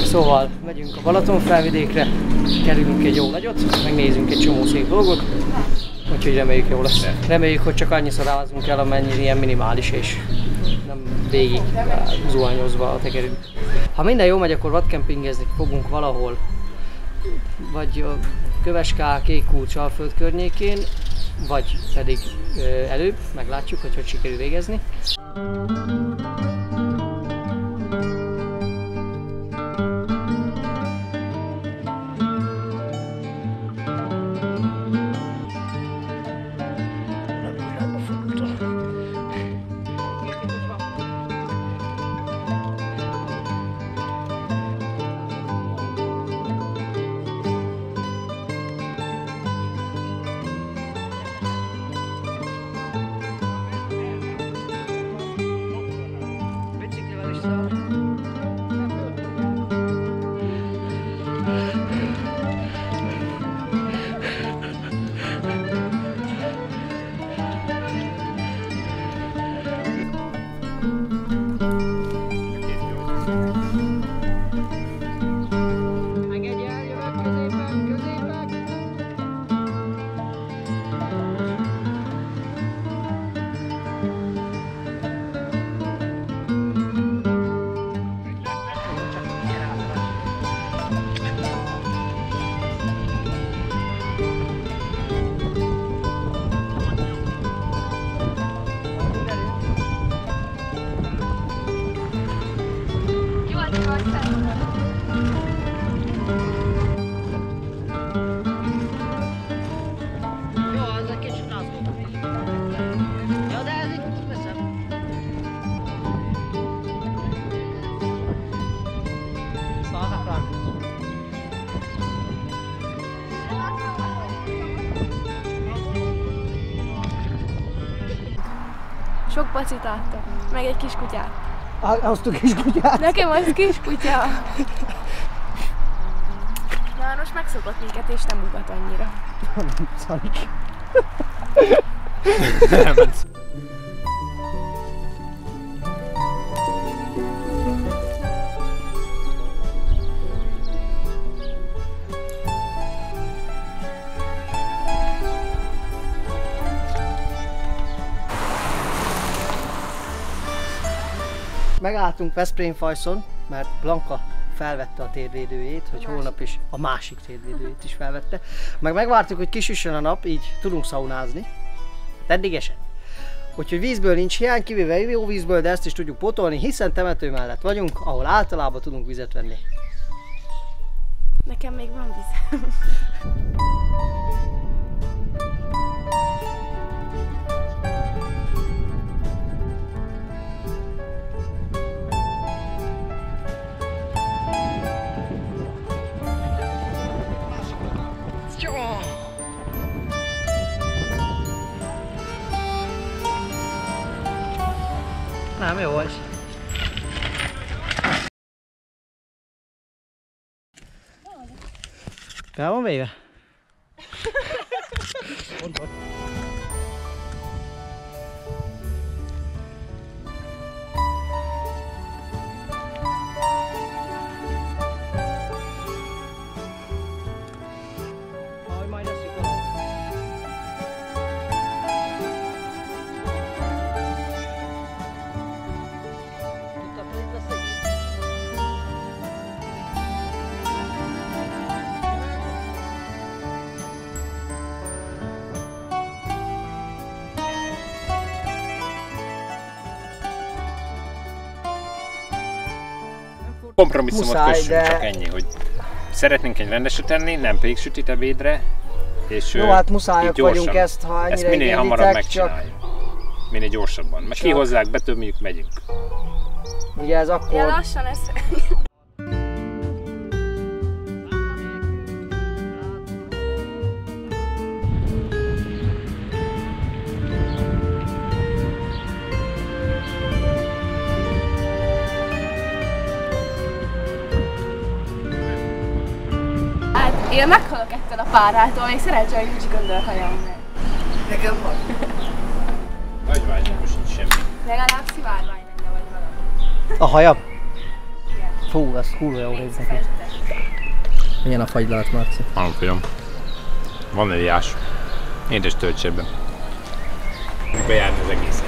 Szóval megyünk a Balatonfelvidékre, kerülünk egy jó nagyot, megnézünk egy csomó szép dolgot, úgyhogy reméljük jó lesz. Reméljük, hogy csak annyiszor állazunk el, amennyi ilyen minimális, és nem végig zuhanyozva a tekerünk. Ha minden jó megy, akkor vadkempingezni fogunk valahol, vagy a Köveskál, Kékkúr, Csalföld környékén, vagy pedig előbb, meglátjuk, hogy sikerül végezni. Sok pacit adtam, meg egy kis kutyát. Azt a kis kutyát? Nekem az kis kutya. János megszokott minket és nem ugat annyira. Nem szarik. Megálltunk Veszprémfajszon, mert Blanka felvette a térvédőjét, hogy holnap is a másik térvédőjét is felvette. Megvártuk, hogy kisüssön a nap, így tudunk szaunázni. Eddig esett. Úgyhogy vízből nincs hiány, kivéve jó vízből, de ezt is tudjuk pótolni, hiszen temető mellett vagyunk, ahol általában tudunk vizet venni. Nekem még van víz. Nem, jó vagy. Fel van véve? Kompromisszumot kössünk, csak ennyi, hogy szeretnénk egy rendeset tenni, nem péksütit ebédre, és jó, hát muszájak vagyunk ezt, ha ennyire ezt minél hamarabb megcsináljuk. Minél gyorsabban. Meg kihozzák, betömjük, megyünk. Ugye ez akkor... Ja, lassan ez. Én meghalok ettől a párától, még szerencsé, hogy nincs göndörhajam. Nekem van. Hagyvány, most nincs semmi. Legalább szivárvány lenne, vagy valami. A hajam? Igen. Fú, azt kurva jól néz neki. Milyen a fagylalt, Marci? Van, fiam. Van egy jás. Édes töltsérben. Bejárni az egészet.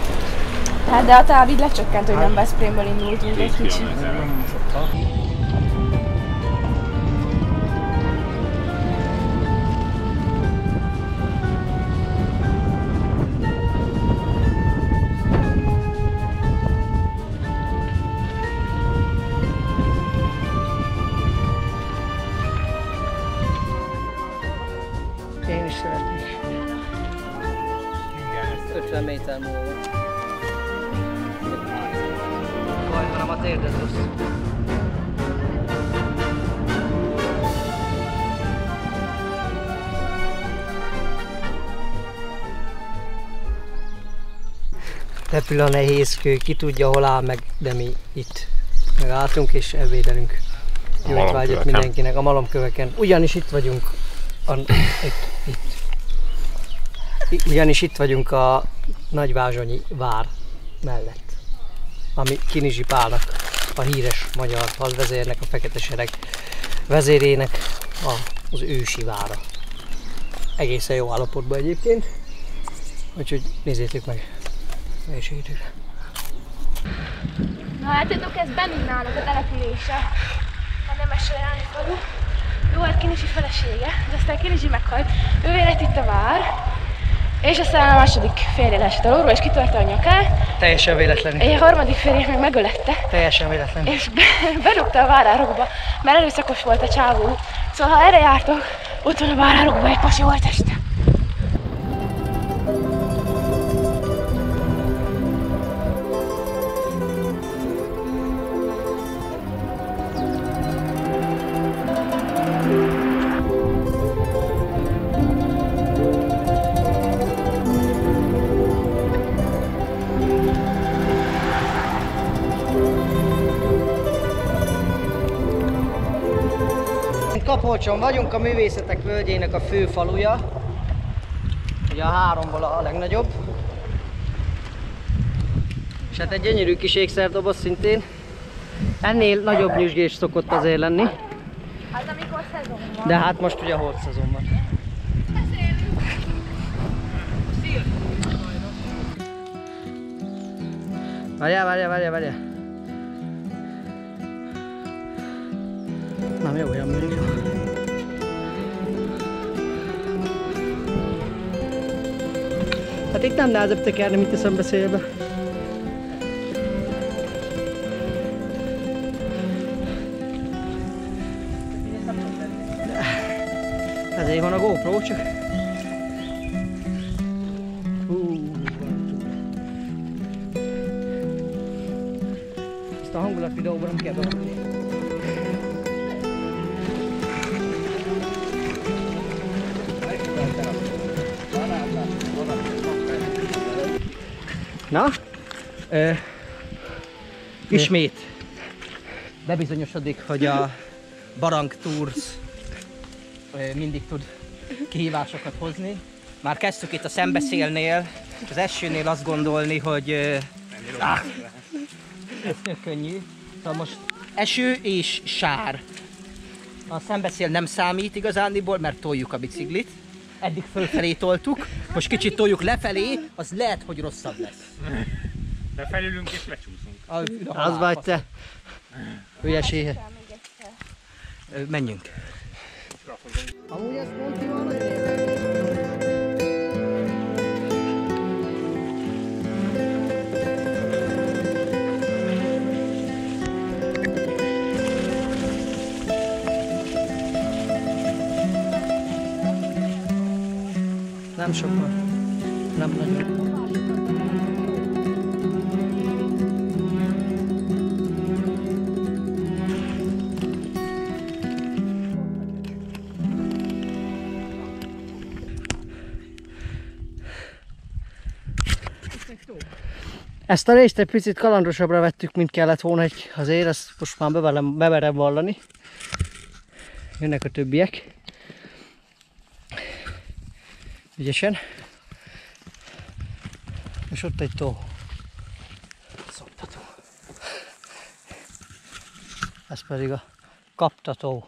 Hát de a táv így lecsökkent, hogy nem Veszprémből indultunk egy kicsit. Én is szeretnék. 50 méter múlva. Baj, hanem a térded rossz. Repül a nehézkő, ki tudja hol áll meg, de mi itt megálltunk és ebédelünk. Jó étvágyat mindenkinek a malomköveken. Ugyanis itt vagyunk. Ugyanis itt vagyunk a Nagyvázsonyi vár mellett, ami Kinizsi Pálnak, a híres magyar hadvezérnek, a Fekete Sereg vezérének az ősi vára. Egészen jó állapotban egyébként, úgyhogy nézzétek meg, mélységítőre. Na hát tudok, ez bennünk náluk a települése, a Nemesi Leány falu. Jó, hát Kinizsi felesége, de aztán Kinizsi meghalt, ő élet itt a vár, és aztán a második férje leesett a lóról és kitörte a nyakát. Teljesen véletlenül. És a harmadik férje meg megölette. Teljesen véletlenül. És berúgta a várárokba, mert erőszakos volt a csávó. Szóval ha erre jártok, ott van a várárokba egy pasi holtteste. Kapolcson vagyunk, a Művészetek Völgyének a fő faluja. Ugye a háromból a legnagyobb. És hát egy gyönyörű kis ékszerdoboz szintén. Ennél nagyobb nyüzsgés szokott azért lenni. Az amikor szezon van. De hát most ugye holt szezon van. Várjál. Nem jó, olyan mindig jó. Hát itt nem nehezebb tekerni, mint a Szembeszélbe. Ezért van a GoPro, csak... Ezt a hangulat videóban nem kell bevenni. Na, ismét bebizonyosodik, hogy a Barang Tours mindig tud kihívásokat hozni. Már kezdtük itt a Szembeszélnél, az esőnél azt gondolni, hogy ez tök könnyű. Szóval most eső és sár. A Szembeszél nem számít igazándiból, mert toljuk a biciklit. Eddig fölfelé toltuk, most kicsit toljuk lefelé, az lehet, hogy rosszabb lesz. Befelülünk és lecsúszunk. Az vagy te. Hülyesége. Menjünk. Amúgy ez pont jól nagyon érdekes. Nem sokan. Nem nagyon. Ezt a részt egy picit kalandosabbra vettük, mint kellett volna, azért ezt most már bemerem vallani. Jönnek a többiek. Ügyesen. És ott egy tó. Szoptató. Ez pedig a kaptató.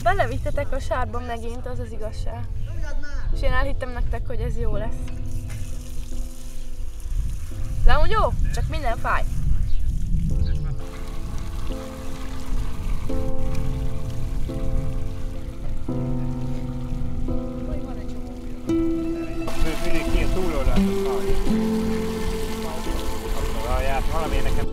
Belevittetek a sárba megint, az az igazság. És én elhittem nektek, hogy ez jó lesz. De amúgy jó, csak minden fáj. Mindig ki a túloldalát a valami nekem.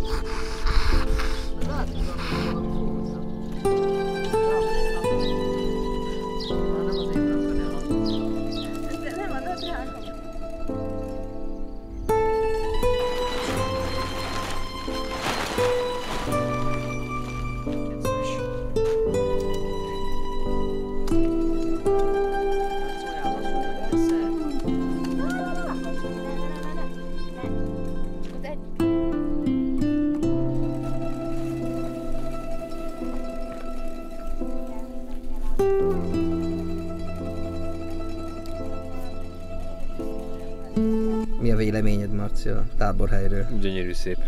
Mi a véleményed, Marci, a táborhelyről? Gyönyörű szép.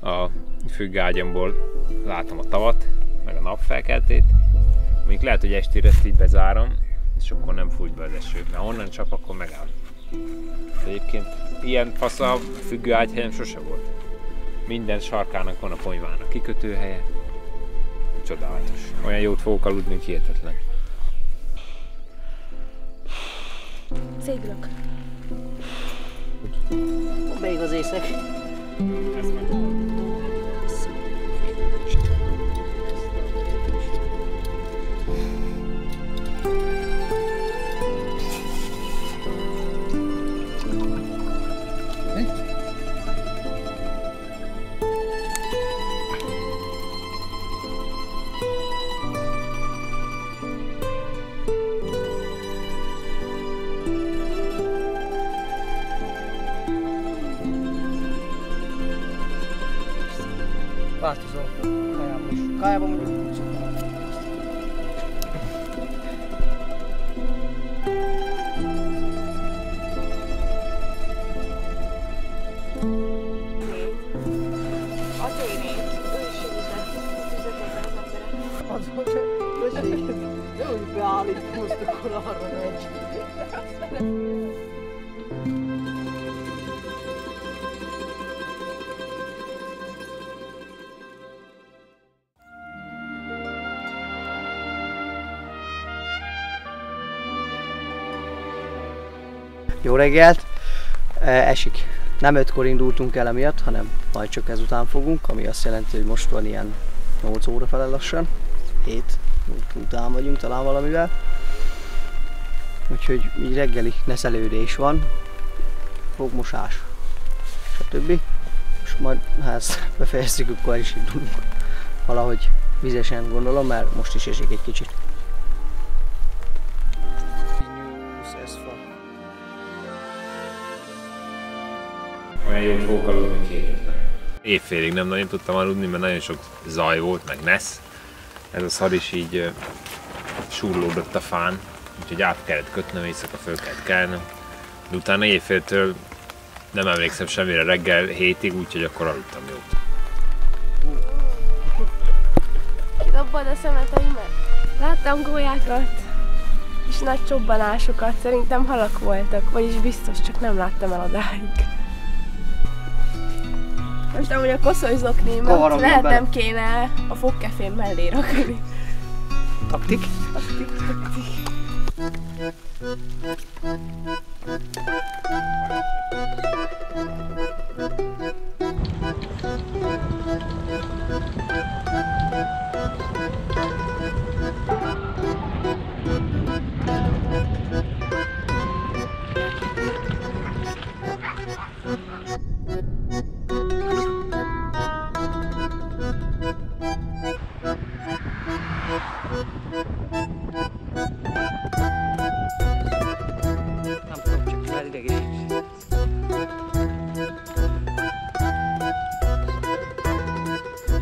A függágyamból látom a tavat, meg a napfelkeltét. Mondjuk lehet, hogy estére ezt így bezárom, és akkor nem fújt be az eső. Mert onnan csap, akkor megáll. De egyébként ilyen fasz a függőágyhelyem sose volt. Minden sarkának van a ponyvának kikötőhelye. Csodálatos. Olyan jót fogok aludni, hogy hihetetlen. Szédülök. Beég az észek. Ezt meg. Változó kájában is. Kájában mondjuk úgy szoktam. A tényét, ő is üzetetlen az emberek. Az, hogy községet, de úgy beállít, most akkor arra megy. Jó reggelt! Esik. Nem 5-kor indultunk el emiatt, hanem majd csak ezután fogunk, ami azt jelenti, hogy most van ilyen 8 óra fele lassan. 7 után vagyunk talán valamivel. Úgyhogy így reggeli neszelődés van, fogmosás, stb. És majd ha ezt befejezzük, akkor is indulunk. Valahogy vizesen gondolom, mert most is esik egy kicsit. Olyan jót fogok aludni, hogy hihetetlen. Évfélig nem nagyon tudtam aludni, mert nagyon sok zaj volt, meg nesz. Ez a szar is így surlódott a fán, úgyhogy át kellett kötnöm, éjszaka föl kellett kelnem. De utána évféltől nem emlékszem semmire reggel 7-ig, úgyhogy akkor aludtam jót. Kidobod a szemeteimet? Láttam gólyákat és nagy csobbanásokat, szerintem halak voltak, vagyis biztos, csak nem láttam el odáig. Most amúgy a koszos zoknémat lehet nem kéne a fogkefén mellé rakni. Taktik? Taktik.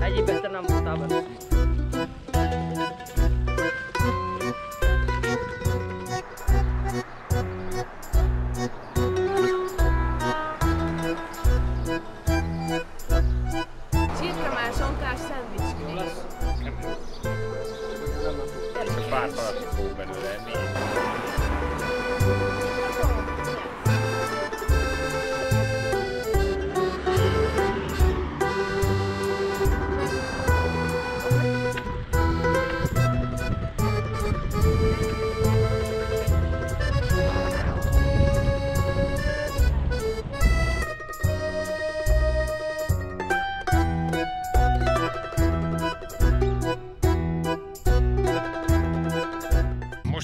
Egyébként nem voltál benne. Pár halat fogok belőle enni.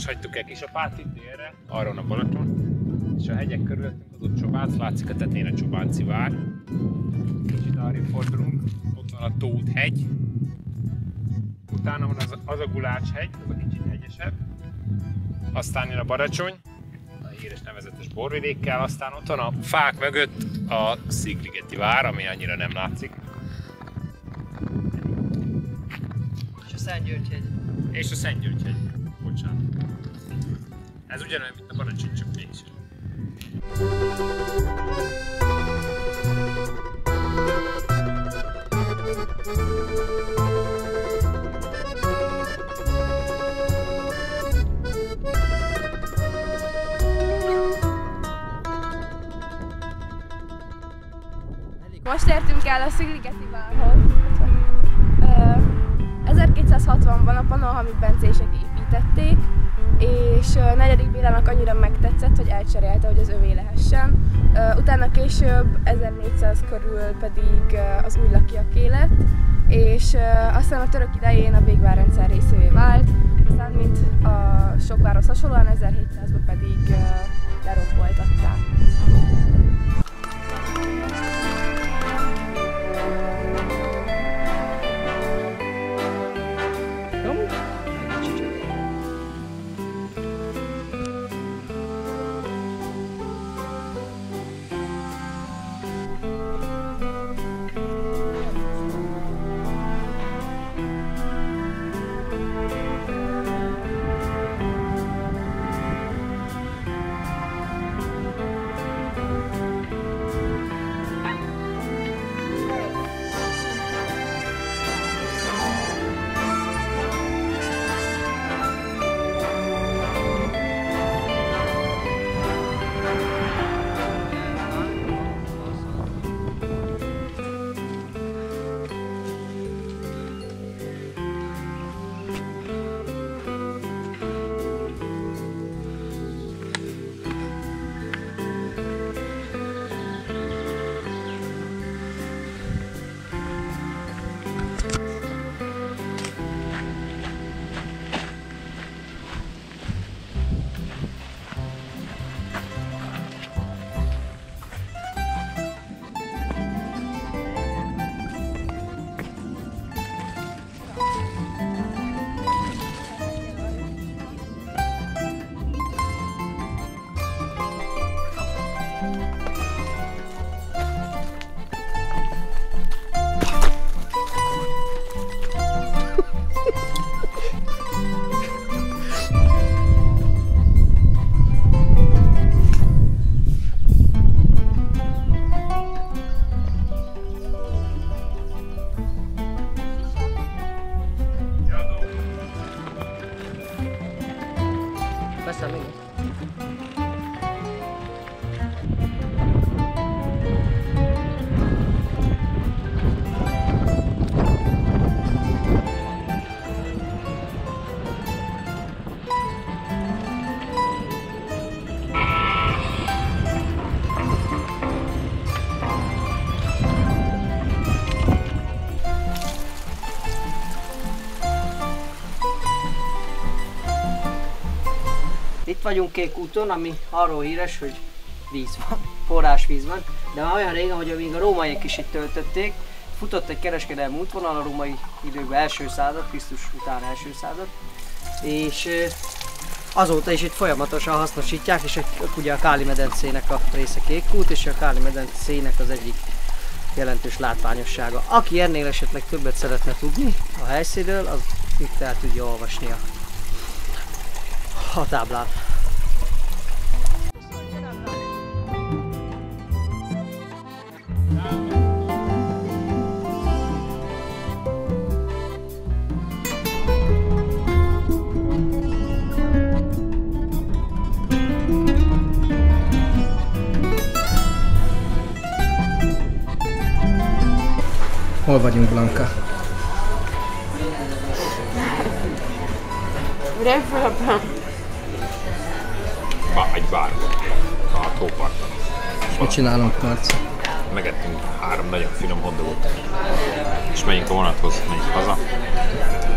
Hagytuk egy kis apát itt délre, arra a Balaton, és a hegyek körülöttünk az ott Csobánc, látszik a tetején a Csobánci vár. Kicsit arrébb fordulunk, ott van a Tóth hegy, utána van az a Gulács hegy, az a kicsit hegyesebb, aztán jön a Baracsony, a híres nevezetes borvidékkel, aztán ott van a fák mögött a Szigligeti vár, ami annyira nem látszik. És a Szent-György hegy. És a Szent-György hegy. Bocsánat. Ez ugyanolyan, mint a Baracsony, csak mégsem. Most értünk el a Szigligeti várhoz. 1260-ban a Pannonhalmi bencések építették, és 4. Bélának annyira megtetszett, hogy elcserélte, hogy az övé lehessen. Utána később 1400 körül pedig az újlakiaké lett, és aztán a török idején a végvárrendszer részévé vált, aztán mint a sok várhoz hasonlóan 1700-ban pedig leromboltatták. Itt vagyunk Kékúton, ami arról híres, hogy víz van, forrásvíz van, de már olyan régen, hogy még a rómaiak is itt töltötték. Futott egy kereskedelmi útvonal a római időkben, első század, Krisztus után első század, és azóta is itt folyamatosan hasznosítják, és ugye a Káli-medencének a része Kékút, és a Káli-medencének az egyik jelentős látványossága. Aki ennél esetleg többet szeretne tudni a helyszínről, az itt el tudja olvasni a táblán. Hol vagyunk, Blanka? Egy bár. A tóparton. Mit csinálunk, Marci? Megettünk 3 nagyon finom hotdogot. És megyünk a vonathoz, megyünk haza.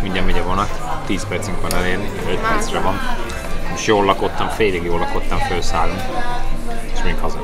Mindjárt megy a vonat. 10 percünk van elérni, 5 percre van. Most jól lakottam, félig jól lakottam, felszállunk. És megyünk haza.